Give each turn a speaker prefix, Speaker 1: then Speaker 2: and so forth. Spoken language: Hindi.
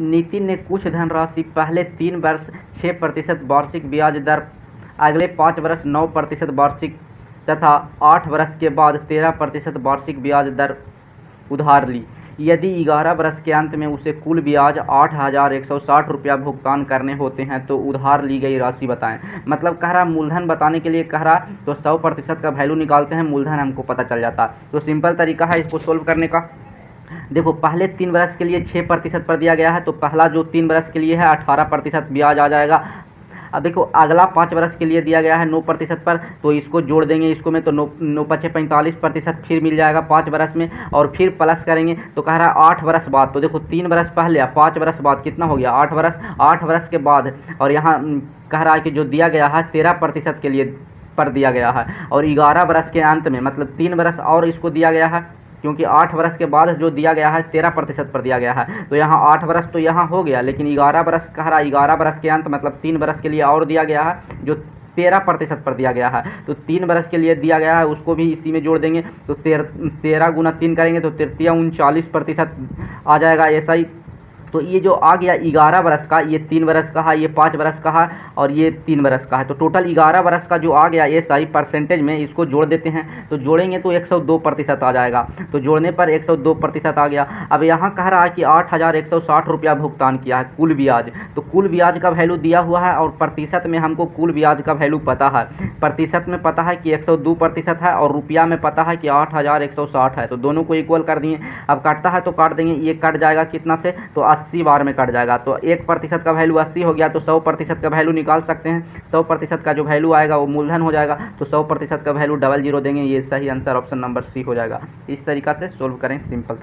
Speaker 1: नितिन ने कुछ धनराशि पहले 3 वर्ष 6% वार्षिक ब्याज दर, अगले 5 वर्ष 9% वार्षिक तथा 8 वर्ष के बाद 13% वार्षिक ब्याज दर उधार ली। यदि 11 वर्ष के अंत में उसे कुल ब्याज 8,160 रुपया भुगतान करने होते हैं तो उधार ली गई राशि बताएं। मतलब कह रहा मूलधन बताने के लिए कह रहा, तो 100% का वैल्यू निकालते हैं, मूलधन हमको पता चल जाता। तो सिंपल तरीका है इसको सोल्व करने का। देखो पहले 3 वर्ष के लिए 6% पर दिया गया है, तो पहला जो 3 वर्ष के लिए है 18% ब्याज आ जाएगा। अब देखो अगला 5 वर्ष के लिए दिया गया है 9% पर, तो इसको जोड़ देंगे इसको में, तो 9×5 = 45% फिर मिल जाएगा 5 वर्ष में, और फिर प्लस करेंगे तो कह रहा है 8 वर्ष बाद। तो देखो 3 वर्ष पहले 5 वर्ष बाद कितना हो गया 8 वर्ष, 8 वर्ष के बाद, और यहाँ कह रहा है कि जो दिया गया है 13% के लिए पर दिया गया है, और 11 वर्ष के अंत में मतलब 3 वर्ष और इसको दिया गया है, क्योंकि 8 वर्ष के बाद जो दिया गया है 13% पर दिया गया है। तो यहाँ 8 वर्ष तो यहाँ हो गया, लेकिन 11 वर्ष कह रहा है 11 वर्ष के अंत मतलब 3 वर्ष के लिए और दिया गया है जो 13% पर दिया गया है। तो 3 वर्ष के लिए दिया गया है उसको भी इसी में जोड़ देंगे, तो 13 × 3 करेंगे तो 39% आ जाएगा ऐसा ही। तो ये जो आ गया 11 वर्ष का, ये 3 वर्ष का है, ये 5 वर्ष का है, और ये 3 वर्ष का है। तो टोटल 11 वर्ष का जो आ गया ये सही परसेंटेज में इसको जोड़ देते हैं, तो जोड़ेंगे तो 102% आ जाएगा। तो जोड़ने पर 102% आ गया। अब यहाँ कह रहा है कि 8,160 रुपया भुगतान किया है कुल ब्याज, तो कुल ब्याज का वैल्यू दिया हुआ है और प्रतिशत में हमको कुल ब्याज का वैल्यू पता है। प्रतिशत में पता है कि 102% है और रुपया में पता है कि 8,160 है, तो दोनों को इक्वल कर दिए। अब काटता है तो काट देंगे, ये कट जाएगा कितना से, तो 80 बार में कट जाएगा। तो 1% का वैल्यू 80 हो गया, तो 100% का वैल्यू निकाल सकते हैं। 100% का जो वैल्यू आएगा वो मूलधन हो जाएगा, तो 100% का वैल्यू 00 देंगे, ये सही आंसर ऑप्शन नंबर सी हो जाएगा। इस तरीका से सोल्व करें सिंपल।